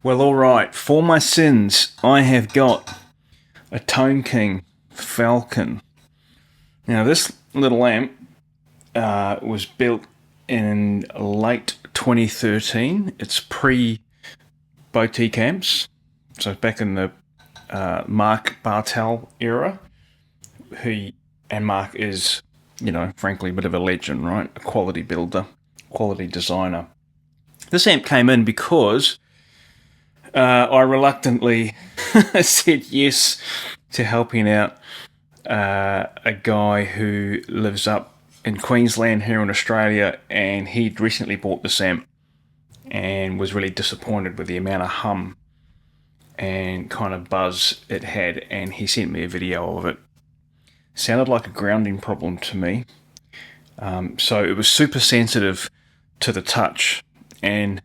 Well, alright, for my sins, I have got a Tone King Falcon. Now, this little amp was built in late 2013. It's pre-boutique amps, so back in the Mark Bartel era. Mark is, frankly, a bit of a legend, right? A quality builder, quality designer. This amp came in because I reluctantly said yes to helping out a guy who lives up in Queensland here in Australia, and he'd recently bought this amp and was really disappointed with the amount of hum and kind of buzz it had, and he sent me a video of it. Sounded like a grounding problem to me. So it was super sensitive to the touch, and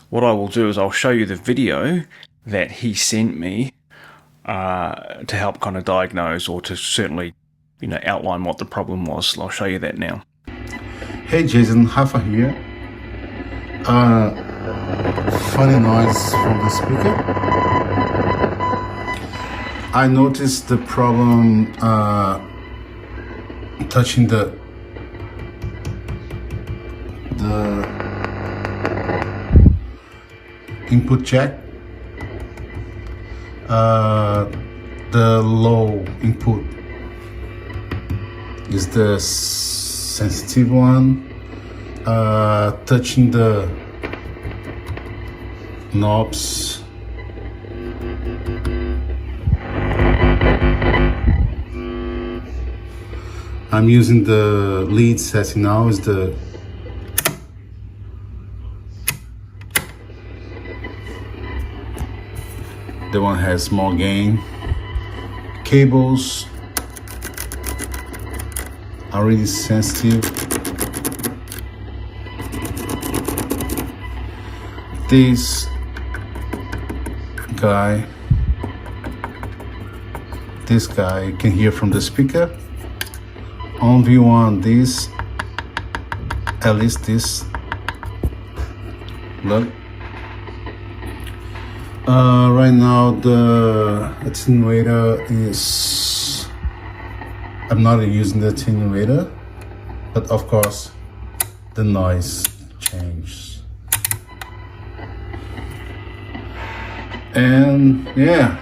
what I will do is I'll show you the video that he sent me to help kind of diagnose, or to certainly, outline what the problem was. So I'll show you that now. Hey Jason, Hafa here. Funny noise from the speaker. I noticed the problem touching the input jack, the low input is the sensitive one, touching the knobs. I'm using the lead setting now, is the one has more gain. Cables are really sensitive. This guy you can hear from the speaker. On V1, this, at least this, look. Right now the attenuator is, I'm not using the attenuator, but of course the noise changes. And yeah,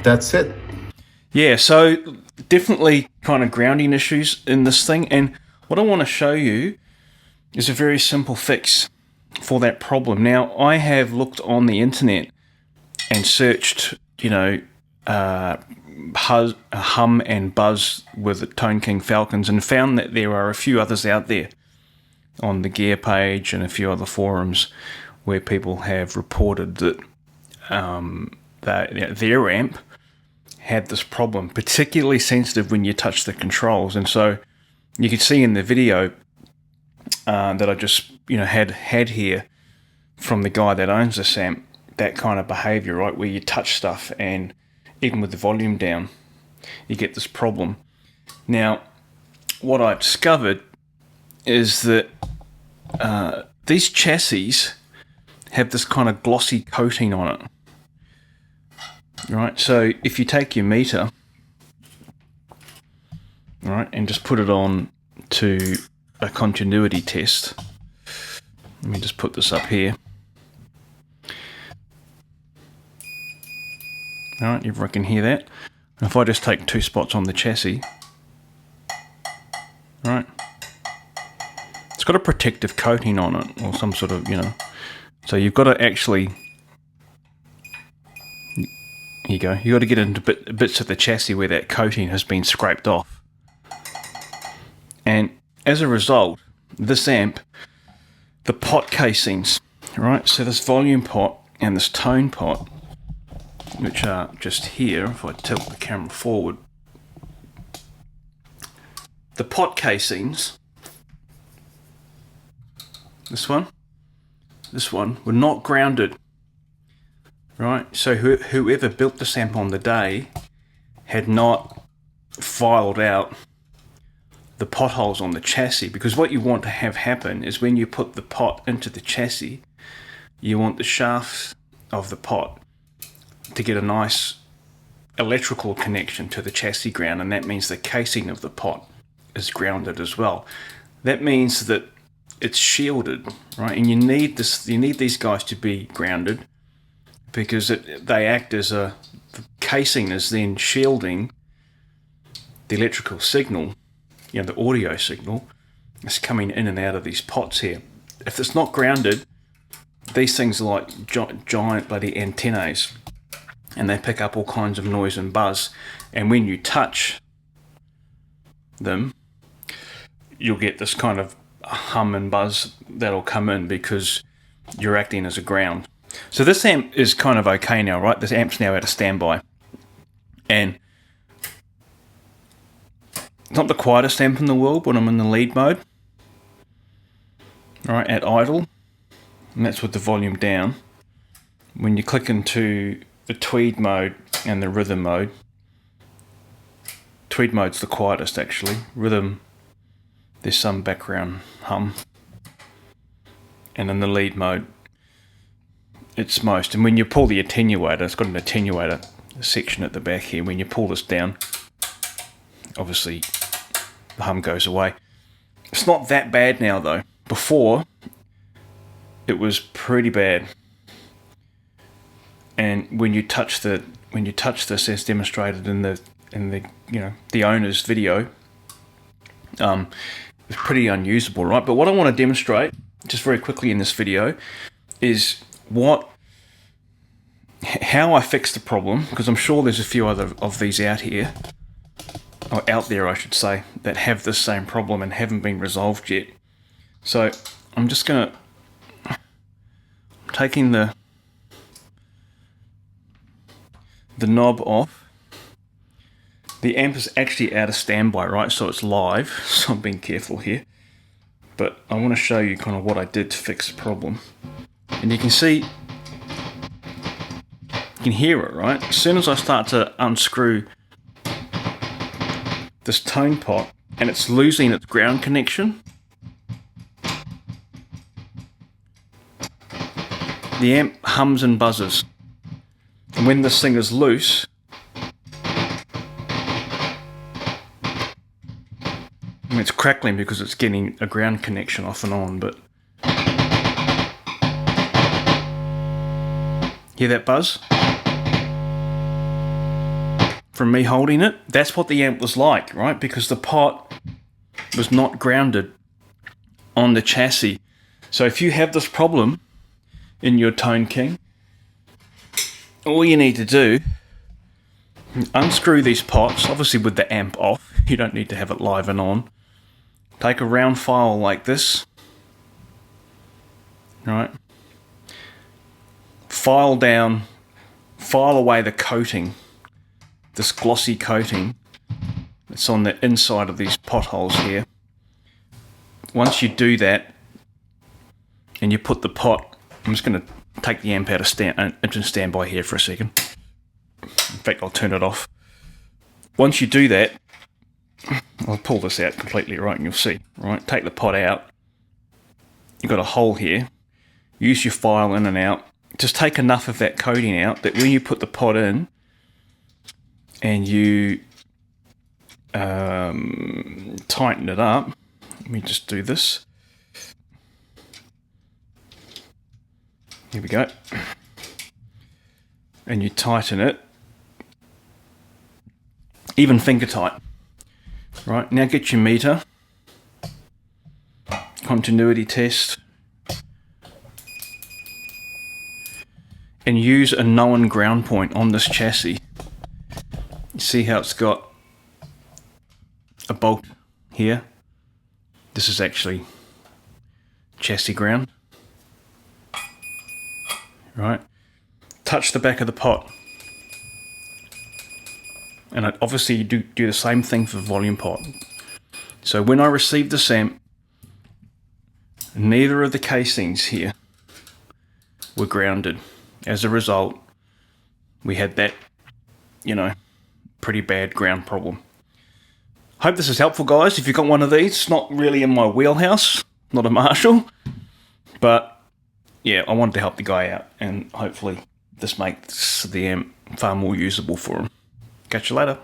that's it. Yeah, so definitely kind of grounding issues in this thing, and what I want to show you is a very simple fix for that problem. Now, I have looked on the internet and searched, hum and buzz with Tone King Falcons, and found that there are a few others out there on the Gear page and a few other forums where people have reported that their amp had this problem, particularly sensitive when you touch the controls. And so you can see in the video that I just had here from the guy that owns this amp, that kind of behavior, right, where you touch stuff and even with the volume down you get this problem. Now, what I discovered is that these chassis have this kind of glossy coating on it. Right, so if you take your meter, right, and just put it on to a continuity test. Let me just put this up here. All right, everyone can hear that. And if I just take 2 spots on the chassis, right, it's got a protective coating on it, or some sort of, so you've got to actually, here you go, you've got to get into bits of the chassis where that coating has been scraped off. And as a result, this amp, the pot casings, right, so this volume pot and this tone pot, which are just here, if I tilt the camera forward, the pot casings, this one, were not grounded, right? So whoever built this amp on the day had not filed out the potholes on the chassis, because what you want to have happen is when you put the pot into the chassis, you want the shafts of the pot to get a nice electrical connection to the chassis ground, and that means the casing of the pot is grounded as well. That means that it's shielded, right? And you need these guys to be grounded, because they act as the casing is then shielding the electrical signal, the audio signal that's coming in and out of these pots here. If it's not grounded, these things are like giant bloody antennae, and they pick up all kinds of noise and buzz, and when you touch them, you'll get this kind of hum and buzz that'll come in because you're acting as a ground. So this amp is kind of okay now, right? This amp's now out of standby, and it's not the quietest amp in the world when I'm in the lead mode. All right, at idle, and that's with the volume down. When you click into the tweed mode and the rhythm mode, tweed mode's the quietest actually. Rhythm, there's some background hum, and in the lead mode, it's most. And when you pull the attenuator, it's got an attenuator section at the back here. When you pull this down, obviously the hum goes away. It's not that bad now though. Before, it was pretty bad. And when you touch this, as demonstrated in the owner's video, it's pretty unusable, right? But what I want to demonstrate just very quickly in this video is how I fixed the problem, because I'm sure there's a few other of these out here, or out there I should say, that have this same problem and haven't been resolved yet. So I'm just taking the knob off. The amp is actually out of standby, right? So it's live, so I'm being careful here. But I want to show you kind of what I did to fix the problem. And you can see, you can hear it, right? As soon as I start to unscrew this tone pot and it's losing its ground connection, the amp hums and buzzes. And when this thing is loose, it's crackling because it's getting a ground connection off and on, but hear that buzz? From me holding it, that's what the amp was like, right? Because the pot was not grounded on the chassis. So if you have this problem in your Tone King, all you need to do, unscrew these pots, obviously with the amp off. You don't need to have it live and on. Take a round file like this, right? File down, file away the coating, this glossy coating that's on the inside of these potholes here. Once you do that, and you put the pot, I'm just going to take the amp out of standby here for a second. In fact, I'll turn it off. Once you do that, I'll pull this out completely, right, and you'll see, right? Take the pot out. You've got a hole here. Use your file in and out. Just take enough of that coating out that when you put the pot in and you tighten it up, let me just do this. Here we go. And you tighten it, even finger tight. Right, now get your meter, continuity test, and use a known ground point on this chassis. You see how it's got a bolt here? This is actually chassis ground. Right, touch the back of the pot. And obviously you do the same thing for volume pot. So when I received this amp, neither of the casings here were grounded. As a result, we had that, pretty bad ground problem. Hope this is helpful, guys. If you've got one of these, it's not really in my wheelhouse, not a Marshall, but yeah, I wanted to help the guy out and hopefully This makes the amp far more usable for them. Catch you later.